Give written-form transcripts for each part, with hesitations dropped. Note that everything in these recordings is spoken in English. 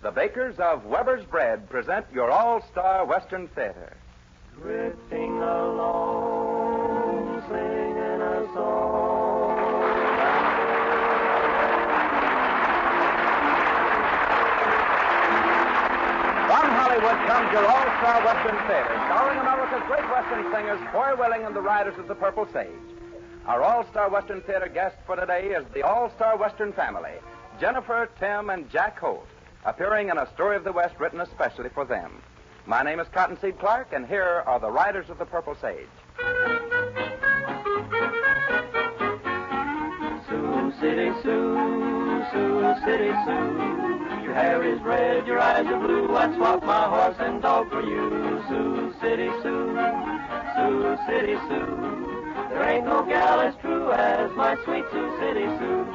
The bakers of Weber's Bread present your all-star Western Theater. Drifting along, singing a song. From Hollywood comes your all-star Western Theater, starring America's great Western singers, Foy Willing and the Riders of the Purple Sage. Our all-star Western Theater guest for today is the all-star Western family, Jennifer, Tim, and Jack Holt, appearing in a story of the West written especially for them. My name is Cottonseed Clark, and here are the Riders of the Purple Sage. Sioux City Sioux, Sioux City Sioux. Your hair is red, your eyes are blue. I'd swap my horse and dog for you. Sioux City Sioux, Sioux City Sioux. There ain't no gal as true as my sweet Sioux City Sioux.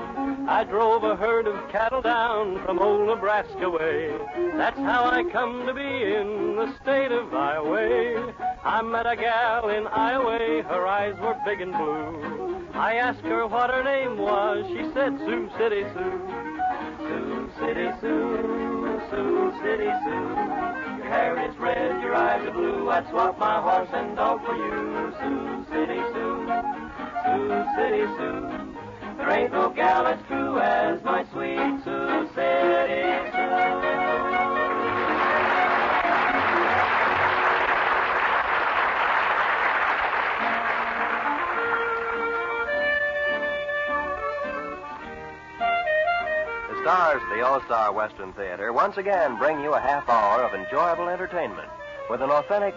I drove a herd of cattle down from old Nebraska way. That's how I come to be in the state of Iowa. I met a gal in Iowa, her eyes were big and blue. I asked her what her name was, she said Sioux City Sioux. Sioux City Sioux, Sioux City Sioux. Your hair is red, your eyes are blue. I'd swap my horse and dog for you. Sioux City Sioux, Sioux City Sioux. There ain't no gal as true as my sweet Sioux City Sioux. The stars of the All-Star Western Theater once again bring you a half hour of enjoyable entertainment with an authentic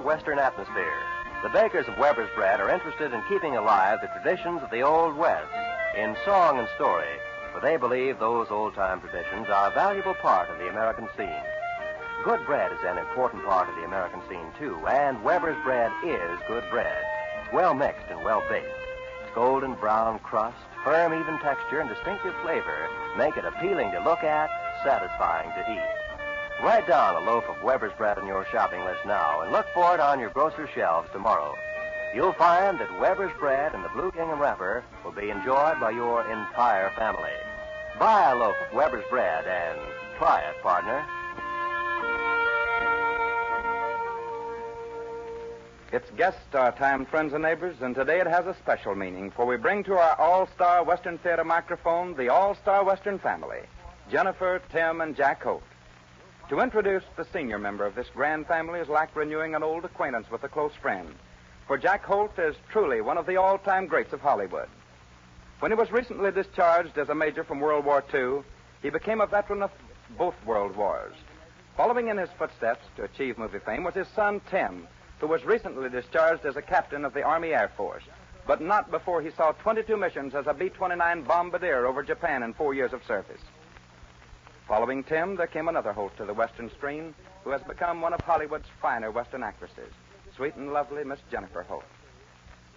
Western atmosphere. The bakers of Weber's Bread are interested in keeping alive the traditions of the Old West in song and story, for they believe those old-time traditions are a valuable part of the American scene. Good bread is an important part of the American scene, too, and Weber's Bread is good bread. It's well mixed and well baked. Its golden brown crust, firm, even texture, and distinctive flavor make it appealing to look at, satisfying to eat. Write down a loaf of Weber's Bread on your shopping list now and look for it on your grocer's shelves tomorrow. You'll find that Weber's Bread and the Blue Gingham wrapper will be enjoyed by your entire family. Buy a loaf of Weber's Bread and try it, partner. It's guest star time, friends and neighbors, and today it has a special meaning, for we bring to our all-star Western Theater microphone the all-star Western family, Jennifer, Tim, and Jack Holt. To introduce the senior member of this grand family is like renewing an old acquaintance with a close friend. For Jack Holt is truly one of the all-time greats of Hollywood. When he was recently discharged as a major from World War II, he became a veteran of both world wars. Following in his footsteps to achieve movie fame was his son, Tim, who was recently discharged as a captain of the Army Air Force, but not before he saw 22 missions as a B-29 bombardier over Japan in 4 years of service. Following Tim, there came another Holt to the Western screen, who has become one of Hollywood's finer Western actresses, sweet and lovely Miss Jennifer Holt.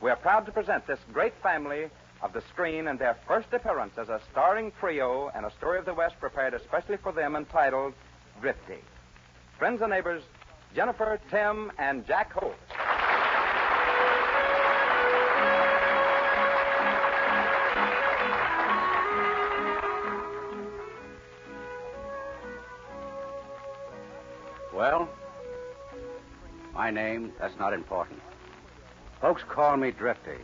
We are proud to present this great family of the screen in their first appearance as a starring trio in a story of the West prepared especially for them entitled Drifty. Friends and neighbors, Jennifer, Tim, and Jack Holt. Well, my name, that's not important. Folks call me Drifty.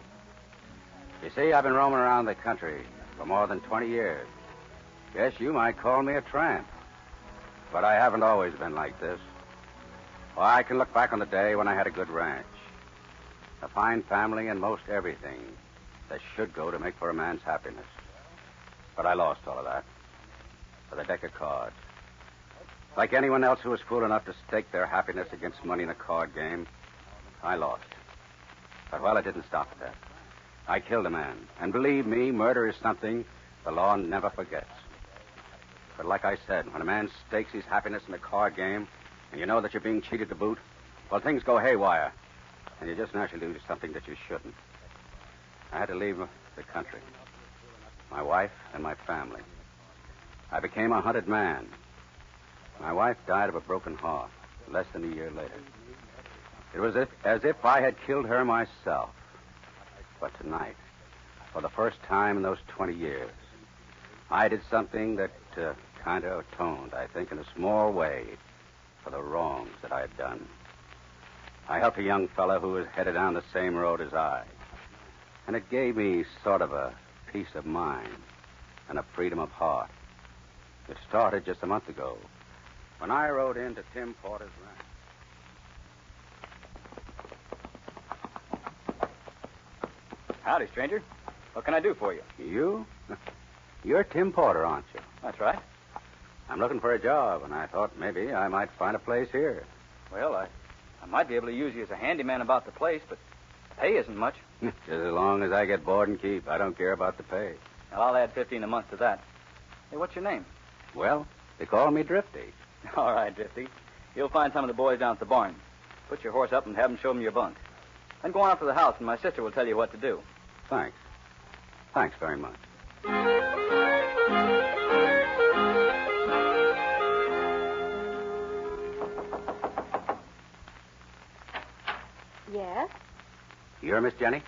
You see, I've been roaming around the country for more than 20 years. Guess you might call me a tramp. But I haven't always been like this. Well, I can look back on the day when I had a good ranch, a fine family, and most everything that should go to make for a man's happiness. But I lost all of that for the deck of cards. Like anyone else who was fool enough to stake their happiness against money in a card game, I lost. But, well, it didn't stop at that. I killed a man. And believe me, murder is something the law never forgets. But like I said, when a man stakes his happiness in a card game, and you know that you're being cheated to boot, well, things go haywire. And you just naturally do something that you shouldn't. I had to leave the country. My wife and my family. I became a hunted man. My wife died of a broken heart less than a year later. It was as if I had killed her myself. But tonight, for the first time in those 20 years, I did something that kind of atoned, I think, in a small way for the wrongs that I had done. I helped a young fellow who was headed down the same road as I. And it gave me sort of a peace of mind and a freedom of heart. It started just a month ago when I rode into Tim Porter's ranch. Howdy, stranger. What can I do for you? You? You're Tim Porter, aren't you? That's right. I'm looking for a job, and I thought maybe I might find a place here. Well, I might be able to use you as a handyman about the place, but the pay isn't much. Just as long as I get board and keep. I don't care about the pay. Well, I'll add $15 a month to that. Hey, what's your name? Well, they call me Drifty. All right, Drifty. You'll find some of the boys down at the barn. Put your horse up and have them show them your bunk. Then go on up to the house, and my sister will tell you what to do. Thanks. Thanks very much. Yes? You're Miss Jenny?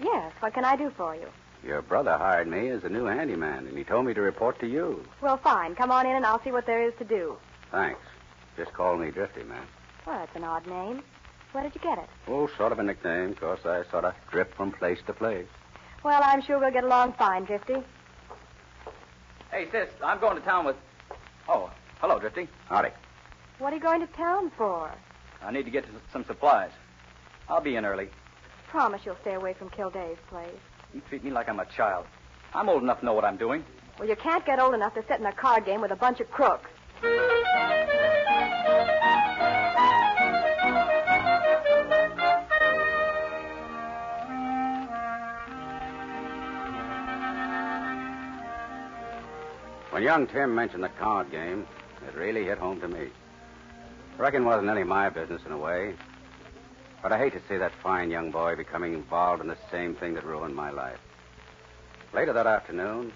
Yes. What can I do for you? Your brother hired me as a new handyman, and he told me to report to you. Well, fine. Come on in and I'll see what there is to do. Thanks. Just call me Drifty, man. Well, that's an odd name. Where did you get it? Oh, sort of a nickname, 'cause I sort of drift from place to place. Well, I'm sure we'll get along fine, Drifty. Hey, sis, I'm going to town with... Oh, hello, Drifty. Howdy. What are you going to town for? I need to get some supplies. I'll be in early. Promise you'll stay away from Kilday's place. You treat me like I'm a child. I'm old enough to know what I'm doing. Well, you can't get old enough to sit in a card game with a bunch of crooks. When young Tim mentioned the card game, it really hit home to me. I reckon it wasn't any of my business in a way. But I hate to see that fine young boy becoming involved in the same thing that ruined my life. Later that afternoon,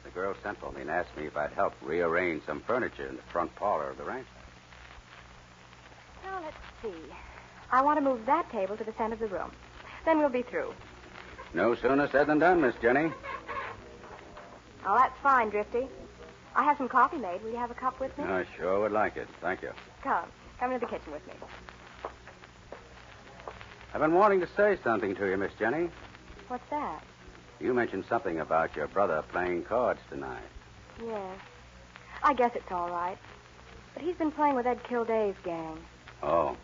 the girl sent for me and asked me if I'd help rearrange some furniture in the front parlor of the ranch. Now, let's see. I want to move that table to the center of the room. Then we'll be through. No sooner said than done, Miss Jenny. Oh, that's fine, Drifty. I have some coffee made. Will you have a cup with me? I sure would like it. Thank you. Come into the kitchen with me. I've been wanting to say something to you, Miss Jenny. What's that? You mentioned something about your brother playing cards tonight. Yes. I guess it's all right. But he's been playing with Ed Kilday's gang. Oh.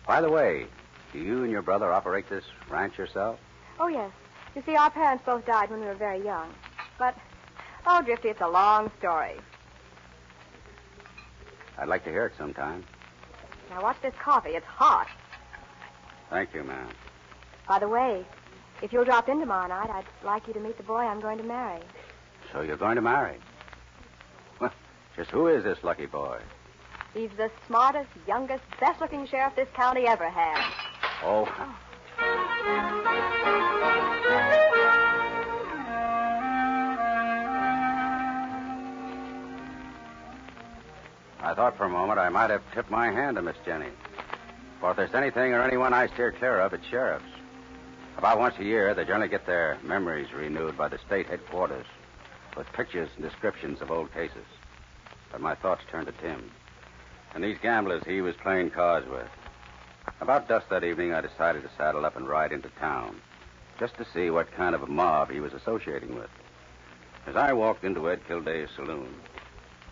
By the way, do you and your brother operate this ranch yourself? Oh, yes. You see, our parents both died when we were very young. But, oh, Drifty, it's a long story. I'd like to hear it sometime. Now, watch this coffee. It's hot. Thank you, ma'am. By the way, if you'll drop in tomorrow night, I'd like you to meet the boy I'm going to marry. So you're going to marry? Well, just who is this lucky boy? He's the smartest, youngest, best-looking sheriff this county ever had. Oh. I thought for a moment I might have tipped my hand to Miss Jenny. For if there's anything or anyone I steer clear of, it's sheriffs. About once a year, they generally get their memories renewed by the state headquarters with pictures and descriptions of old cases. But my thoughts turned to Tim and these gamblers he was playing cards with. About dusk that evening, I decided to saddle up and ride into town just to see what kind of a mob he was associating with. As I walked into Ed Kilday's saloon,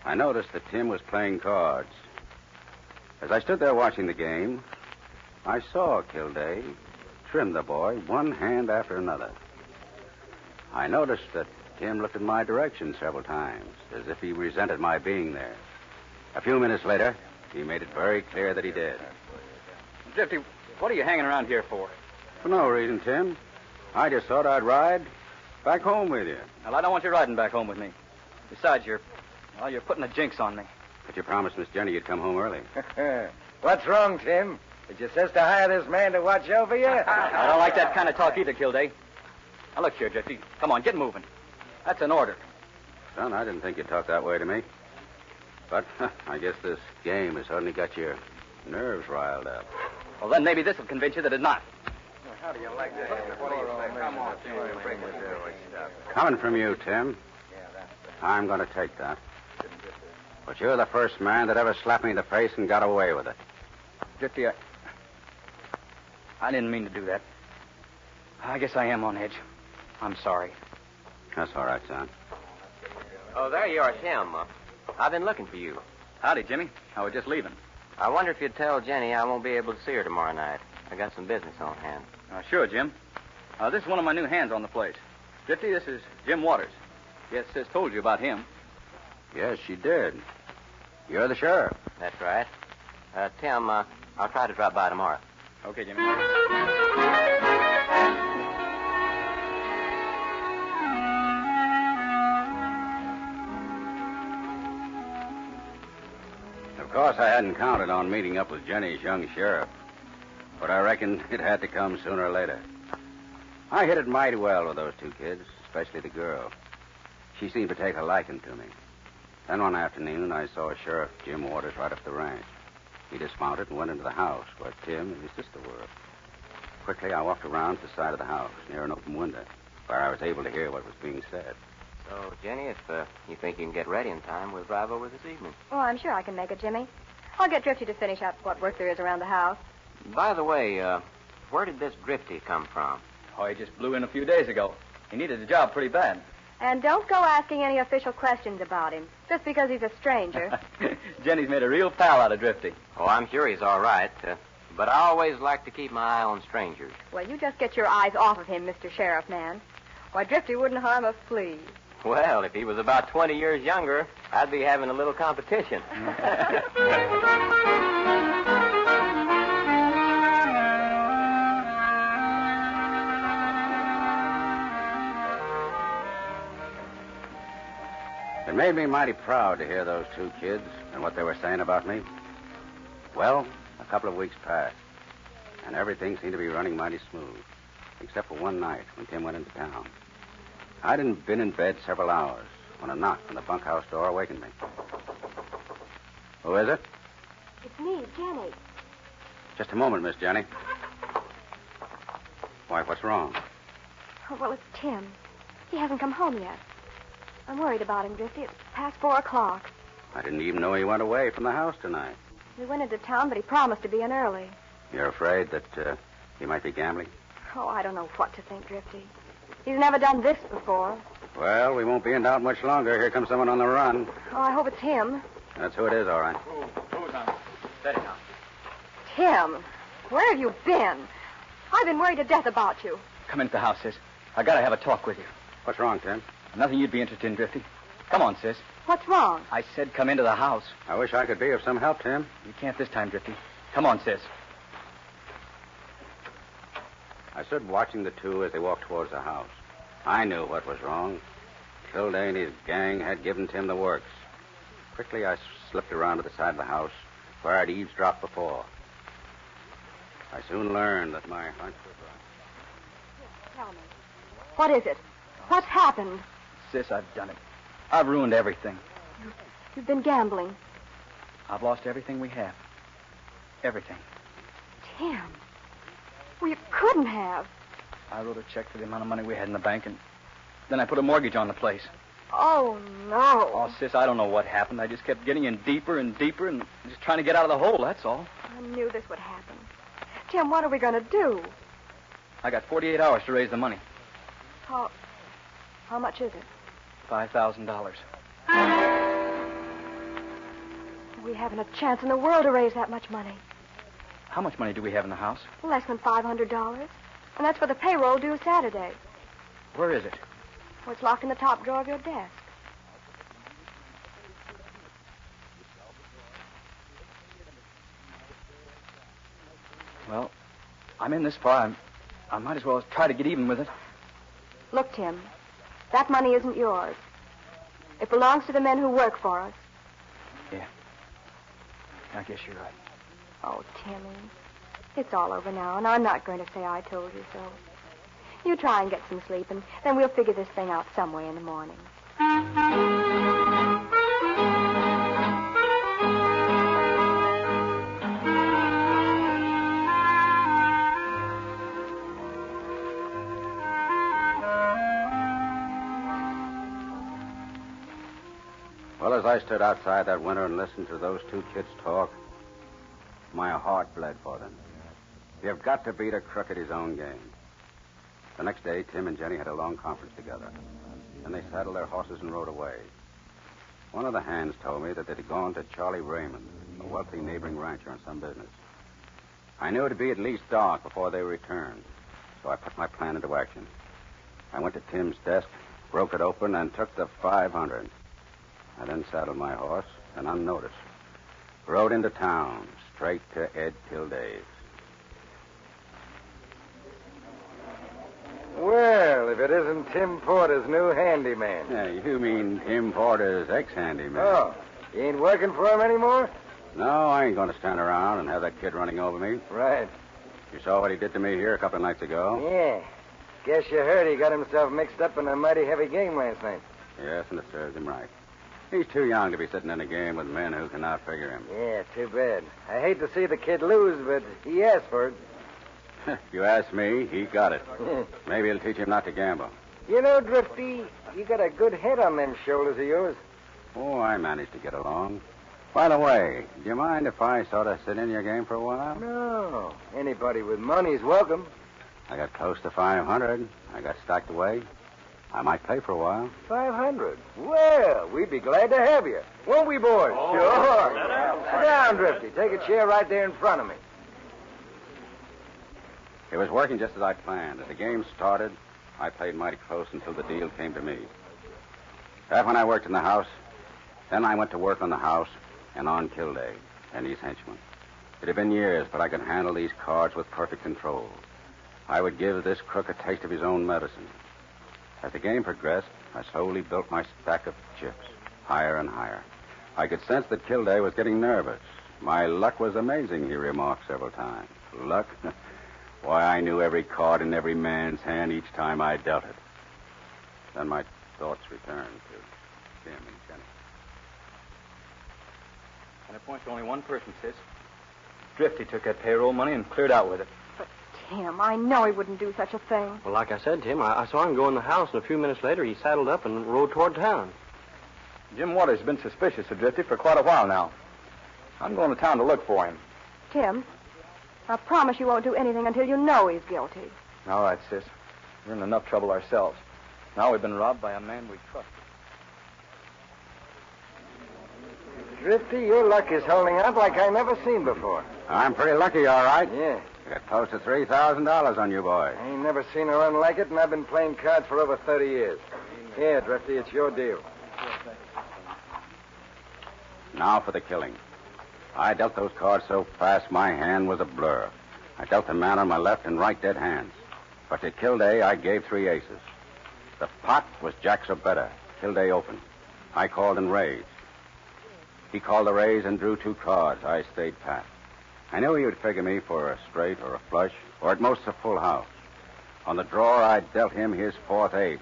I noticed that Tim was playing cards. As I stood there watching the game, I saw Kilday trim the boy one hand after another. I noticed that Tim looked in my direction several times, as if he resented my being there. A few minutes later, he made it very clear that he did. Drifty, what are you hanging around here for? For no reason, Tim. I just thought I'd ride back home with you. Well, I don't want you riding back home with me. Besides, you're putting a jinx on me. But you promised Miss Jenny you'd come home early. What's wrong, Tim? Did your sister hire this man to watch over you? I don't like that kind of talk either, Kilday. Now, look here, Drifty. Come on, get moving. That's an order. Son, I didn't think you'd talk that way to me. But I guess this game has suddenly got your nerves riled up. Well, then maybe this will convince you that it's not. How do you like that? What do you say? Come on, Tim. Coming from you, Tim, I'm going to take that. But you're the first man that ever slapped me in the face and got away with it. Drifty, I didn't mean to do that. I guess I am on edge. I'm sorry. That's all right, son. Oh, there you are, Tim. I've been looking for you. Howdy, Jimmy. I was just leaving. I wonder if you'd tell Jenny I won't be able to see her tomorrow night. I got some business on hand. Sure, Jim. This is one of my new hands on the place. Drifty, this is Jim Waters. Yes, Sis told you about him. Yes, she did. You're the sheriff. That's right. Tim, I'll try to drop by tomorrow. Okay, Jimmy. Of course, I hadn't counted on meeting up with Jenny's young sheriff. But I reckon it had to come sooner or later. I hit it mighty well with those two kids, especially the girl. She seemed to take a liking to me. Then one afternoon, I saw Sheriff Jim Waters right up the ranch. He dismounted and went into the house where Tim and his sister were. Quickly, I walked around to the side of the house, near an open window, where I was able to hear what was being said. So, Jenny, if you think you can get ready in time, we'll drive over this evening. Oh, I'm sure I can make it, Jimmy. I'll get Drifty to finish up what work there is around the house. By the way, where did this Drifty come from? Oh, he just blew in a few days ago. He needed a job pretty bad. And don't go asking any official questions about him, just because he's a stranger. Jenny's made a real pal out of Drifty. Oh, I'm sure he's all right. But I always like to keep my eye on strangers. Well, you just get your eyes off of him, Mr. Sheriff Man. Why, Drifty wouldn't harm a flea. Well, if he was about 20 years younger, I'd be having a little competition. It made me mighty proud to hear those two kids and what they were saying about me. Well, a couple of weeks passed, and everything seemed to be running mighty smooth, except for one night when Tim went into town. I'd been in bed several hours when a knock on the bunkhouse door awakened me. Who is it? It's me, Jenny. Just a moment, Miss Jenny. Why, what's wrong? Oh, well, it's Tim. He hasn't come home yet. I'm worried about him, Drifty. It's past 4 o'clock. I didn't even know he went away from the house tonight. We went into town, but he promised to be in early. You're afraid that he might be gambling? Oh, I don't know what to think, Drifty. He's never done this before. Well, we won't be in doubt much longer. Here comes someone on the run. Oh, I hope it's him. That's who it is, all right. Who's on? Steady now. Tim, where have you been? I've been worried to death about you. Come into the house, Sis. I gotta have a talk with you. What's wrong, Tim? Nothing you'd be interested in, Drifty. Come on, Sis. What's wrong? I said come into the house. I wish I could be of some help, Tim. You can't this time, Drifty. Come on, Sis. I stood watching the two as they walked towards the house. I knew what was wrong. Kilday and his gang had given Tim the works. Quickly, I slipped around to the side of the house where I'd eavesdropped before. I soon learned that my hunch was right. Tell me. What is it? What's happened? Sis, I've done it. I've ruined everything. You've been gambling. I've lost everything we have. Everything. Tim. Well, you couldn't have. I wrote a check for the amount of money we had in the bank, and then I put a mortgage on the place. Oh, no. Oh, Sis, I don't know what happened. I just kept getting in deeper and deeper and just trying to get out of the hole, that's all. I knew this would happen. Tim, what are we going to do? I got 48 hours to raise the money. How much is it? $5,000. We haven't a chance in the world to raise that much money. How much money do we have in the house? Less than $500. And that's for the payroll due Saturday. Where is it? Oh, it's locked in the top drawer of your desk. Well, I'm in this far. I might as well try to get even with it. Look, Tim, that money isn't yours. It belongs to the men who work for us. Yeah. I guess you're right. Oh, Timmy, it's all over now, and I'm not going to say I told you so. You try and get some sleep, and then we'll figure this thing out some way in the morning. Well, as I stood outside that window and listened to those two kids talk, my heart bled for them. You've got to beat a crook at his own game. The next day, Tim and Jenny had a long conference together. Then they saddled their horses and rode away. One of the hands told me that they'd gone to Charlie Raymond, a wealthy neighboring rancher, on some business. I knew it'd be at least dark before they returned, so I put my plan into action. I went to Tim's desk, broke it open, and took the $500. I then saddled my horse and, unnoticed, rode into town, straight to Ed Kilday's. Well, if it isn't Tim Porter's new handyman. Yeah, you mean Tim Porter's ex-handyman. Oh, you ain't working for him anymore? No, I ain't going to stand around and have that kid running over me. Right. You saw what he did to me here a couple of nights ago? Yeah. Guess you heard he got himself mixed up in a mighty heavy game last night. Yes, and it serves him right. He's too young to be sitting in a game with men who can outfigure him. Yeah, too bad. I hate to see the kid lose, but he asked for it. If you ask me, he got it. Maybe it'll teach him not to gamble. You know, Drifty, you got a good head on them shoulders of yours. Oh, I managed to get along. By the way, do you mind if I sort of sit in your game for a while? No. Anybody with money's welcome. I got close to 500. I got stacked away. I might play for a while. 500? Well, we'd be glad to have you. Won't we, boys? Oh, Sure. sit down. Sit down, Drifty. Take a chair right there in front of me. It was working just as I planned. As the game started, I played mighty close until the deal came to me. That when I worked in the house, then I went to work on the house and on Kilday and his henchmen. It had been years, but I could handle these cards with perfect control. I would give this crook a taste of his own medicine. As the game progressed, I slowly built my stack of chips, higher and higher. I could sense that Kilday was getting nervous. My luck was amazing, he remarked several times. Luck? Why, I knew every card in every man's hand each time I dealt it. Then my thoughts returned to Tim and Jenny. And it points to only one person, sis. Drifty took that payroll money and cleared out with it. But, Tim, I know he wouldn't do such a thing. Well, like I said, Tim, I saw him go in the house, and a few minutes later he saddled up and rode toward town. Jim Waters has been suspicious of Drifty for quite a while now. I'm going to town to look for him. Tim, I promise you won't do anything until you know he's guilty. All right, sis. We're in enough trouble ourselves. Now we've been robbed by a man we trust. Drifty, your luck is holding out like I never seen before. I'm pretty lucky, all right. Yeah. I got close to $3,000 on you, boy. I ain't never seen a run like it, and I've been playing cards for over 30 years. Here, Drifty, it's your deal. Now for the killing. I dealt those cards so fast my hand was a blur. I dealt the man on my left and right dead hands. But to Kilday, I gave 3 aces. The pot was Jack's or better. Kilday opened. I called and raised. He called the raise and drew 2 cards. I stayed pat. I knew he would figure me for a straight or a flush, or at most a full house. On the draw, I dealt him his 4th ace,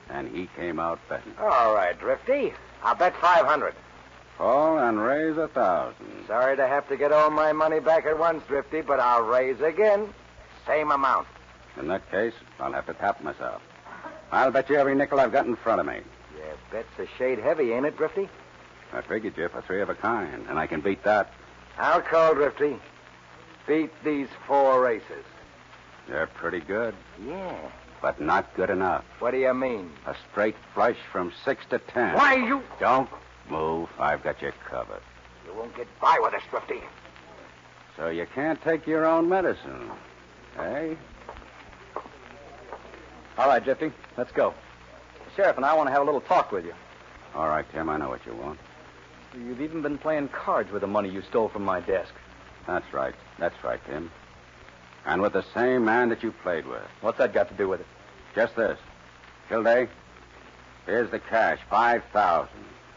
and he came out betting. All right, Drifty. I'll bet 500. Call and raise 1,000. Sorry to have to get all my money back at once, Drifty, but I'll raise again. Same amount. In that case, I'll have to tap myself. I'll bet you every nickel I've got in front of me. Yeah, bet's a shade heavy, ain't it, Drifty? I figured you for 3 of a kind, and I can beat that. I'll call, Drifty. Beat these 4 aces. They're pretty good, Yeah. but not good enough. What do you mean? A straight flush from 6 to 10. Why, you... Don't move. I've got you covered. You won't get by with us, Drifty. So you can't take your own medicine, eh? All right, Drifty, let's go. The sheriff and I want to have a little talk with you. All right, Tim, I know what you want. You've even been playing cards with the money you stole from my desk. That's right, Tim. And with the same man that you played with. What's that got to do with it? Just this. Kilday, here's the cash, 5,000.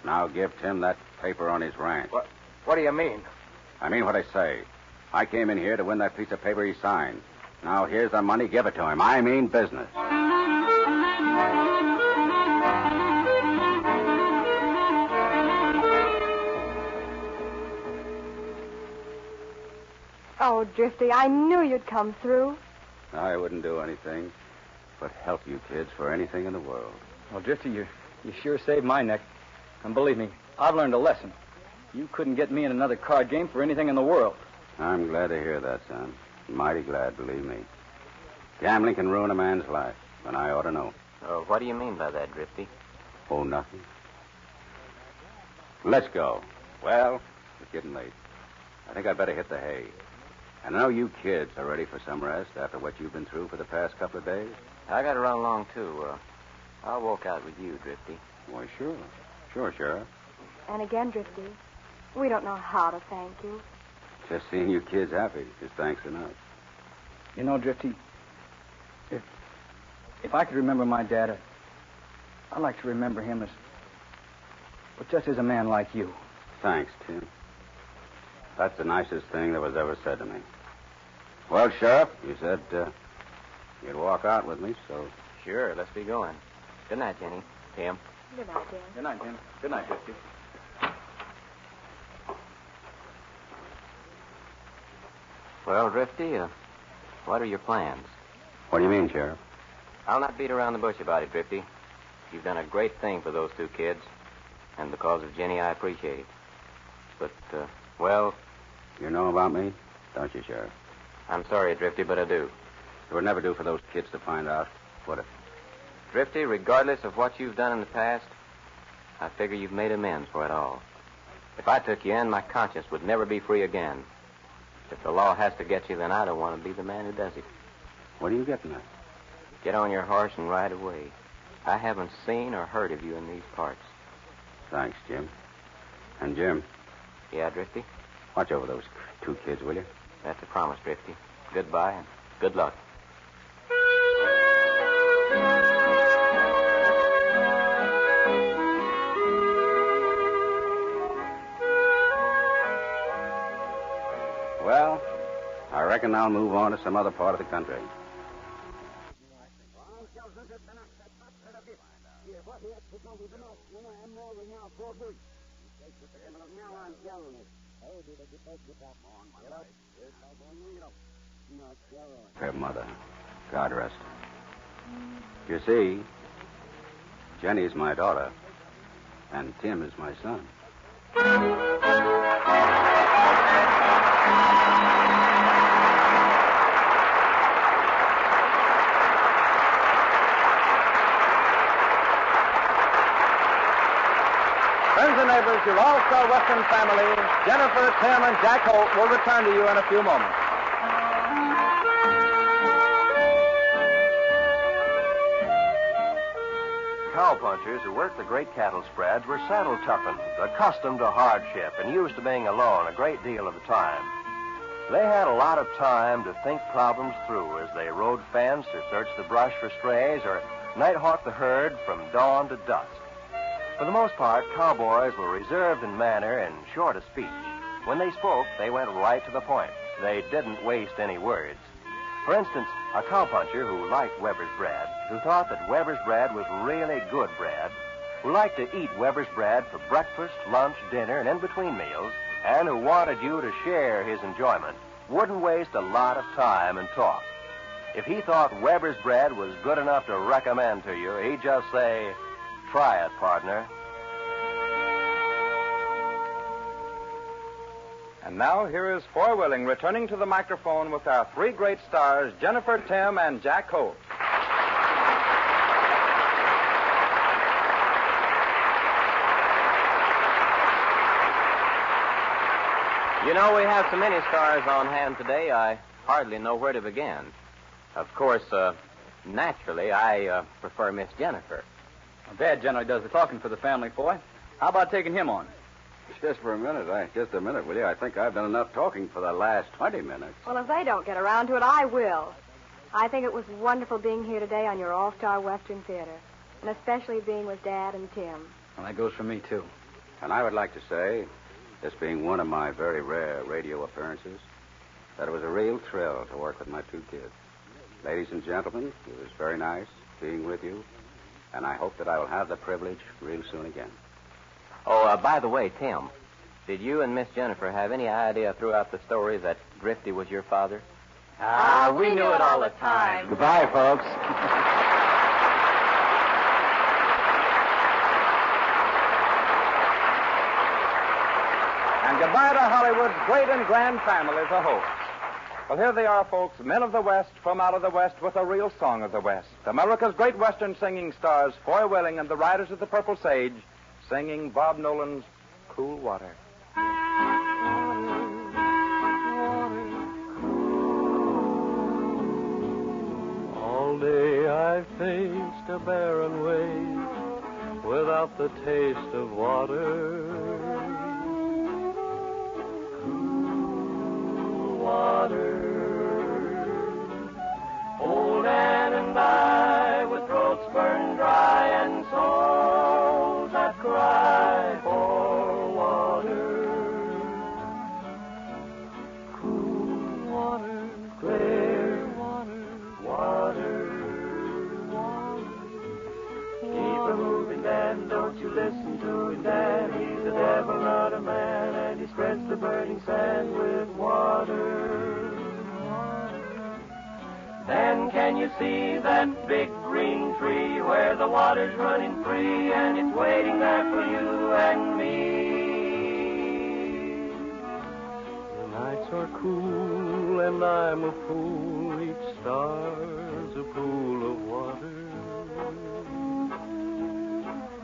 Now give Tim that paper on his ranch. What do you mean? I mean what I say. I came in here to win that piece of paper he signed. Now here's the money. Give it to him. I mean business. Oh, Drifty, I knew you'd come through. I wouldn't do anything but help you kids for anything in the world. Well, Drifty, you sure saved my neck. And believe me, I've learned a lesson. You couldn't get me in another card game for anything in the world. I'm glad to hear that, son. Mighty glad, believe me. Gambling can ruin a man's life, and I ought to know. Oh, what do you mean by that, Drifty? Oh, nothing. Let's go. Well, it's getting late. I think I'd better hit the hay. And I know you kids are ready for some rest after what you've been through for the past couple of days. I got to run along, too. I'll walk out with you, Drifty. Why, sure. Sure, Sheriff. And again, Drifty, we don't know how to thank you. Just seeing you kids happy is thanks enough. You know, Drifty, if I could remember my dad, I'd like to remember him but just as a man like you. Thanks, Tim. That's the nicest thing that was ever said to me. Well, Sheriff, you said you'd walk out with me, so... Sure, let's be going. Good night, Jenny. Tim. Good night, Tim. Good night, Tim. Good night, Drifty. Well, Drifty, what are your plans? What do you mean, Sheriff? I'll not beat around the bush about it, Drifty. You've done a great thing for those two kids. And because of Jenny, I appreciate it. But, well... You know about me, don't you, Sheriff? I'm sorry, Drifty, but I do. It would never do for those kids to find out, would it? Drifty, regardless of what you've done in the past, I figure you've made amends for it all. If I took you in, my conscience would never be free again. If the law has to get you, then I don't want to be the man who does it. What are you getting at? Get on your horse and ride away. I haven't seen or heard of you in these parts. Thanks, Jim. And, Jim. Yeah, Drifty? Watch over those two kids, will you? That's a promise, Drifty. Goodbye and good luck. Well, I reckon I'll move on to some other part of the country. Her mother. God rest her. You see, Jenny's my daughter, and Tim is my son. Friends and neighbors, your All-Star Western family, Jennifer, Tim, and Jack Holt, will return to you in a few moments. Cowpunchers who worked the great cattle spreads were saddle toughened, accustomed to hardship, and used to being alone a great deal of the time. They had a lot of time to think problems through as they rode fence or searched the brush for strays or night-hawked the herd from dawn to dusk. For the most part, cowboys were reserved in manner and short of speech. When they spoke, they went right to the point. They didn't waste any words. For instance, a cowpuncher who liked Weber's bread, who thought that Weber's bread was really good bread, who liked to eat Weber's bread for breakfast, lunch, dinner, and in between meals, and who wanted you to share his enjoyment, wouldn't waste a lot of time and talk. If he thought Weber's bread was good enough to recommend to you, he'd just say, "Try it, partner." And now here is Foy Willing returning to the microphone with our three great stars, Jennifer, Tim, and Jack Holt. You know, we have so many stars on hand today, I hardly know where to begin. Of course, naturally, I prefer Miss Jennifer. Dad generally does the talking for the family, Foy. How about taking him on? Just a minute, will you? I think I've done enough talking for the last 20 minutes. Well, if they don't get around to it, I will. I think it was wonderful being here today on your All-Star Western Theater, and especially being with Dad and Tim. Well, that goes for me, too. And I would like to say, this being one of my very rare radio appearances, that it was a real thrill to work with my two kids. Ladies and gentlemen, it was very nice being with you, and I hope that I will have the privilege real soon again. Oh, by the way, Tim, did you and Miss Jennifer have any idea throughout the story that Drifty was your father? We knew it all the time. Goodbye, folks. Goodbye to Hollywood's great and grand family, the Hopes. Well, here they are, folks, men of the West from out of the West with a real song of the West. America's great Western singing stars, Foy Willing and the Riders of the Purple Sage, singing Bob Nolan's Cool Water. All day I faced a barren way without the taste of water. Cool water. Old Ann and I, with throats burned dry and souls that cry for water. Cool water, clear water, water. Keep a moving, Dan, don't you listen to him, Dan. He's the devil, not a man, and he spreads the burning sand with water. Then can you see that big green tree where the water's running free and it's waiting there for you and me? The nights are cool and I'm a fool, each star's a pool of water.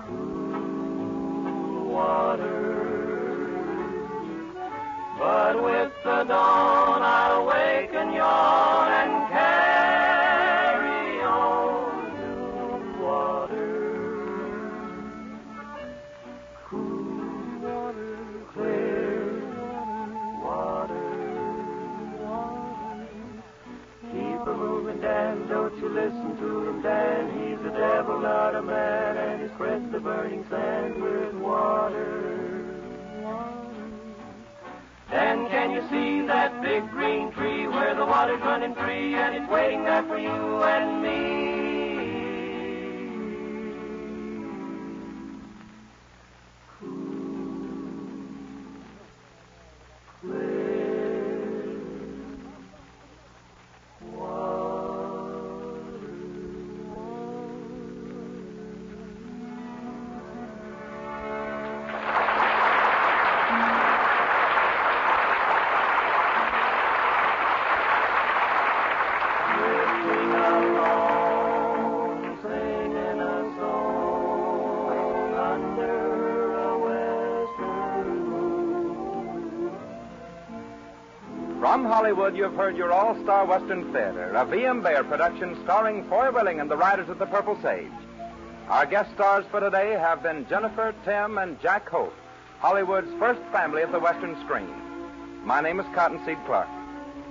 Cool water. But with the dawn I'll wake and yawn and carry on to water. Cool water, clear water, water. Keep a moving, Dan, don't you listen to him, Dan. He's the devil, not a man, and he spreads the burning sand with water. Then can you see that big green tree where the water's running free and it's waiting there for you and me? From Hollywood, you've heard your all-star Western Theater, a V.M. Bayer production starring Foy Willing and the Riders of the Purple Sage. Our guest stars for today have been Jennifer, Tim, and Jack Hope, Hollywood's first family of the Western screen. My name is Cottonseed Clark.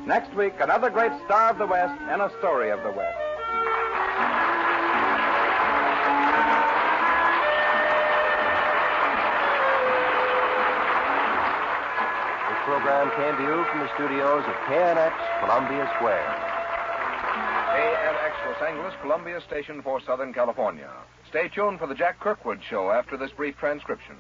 Next week, another great star of the West and a story of the West. This program came to you from the studios of KNX, Columbia Square. KNX Los Angeles, Columbia Station for Southern California. Stay tuned for the Jack Kirkwood Show after this brief transcription.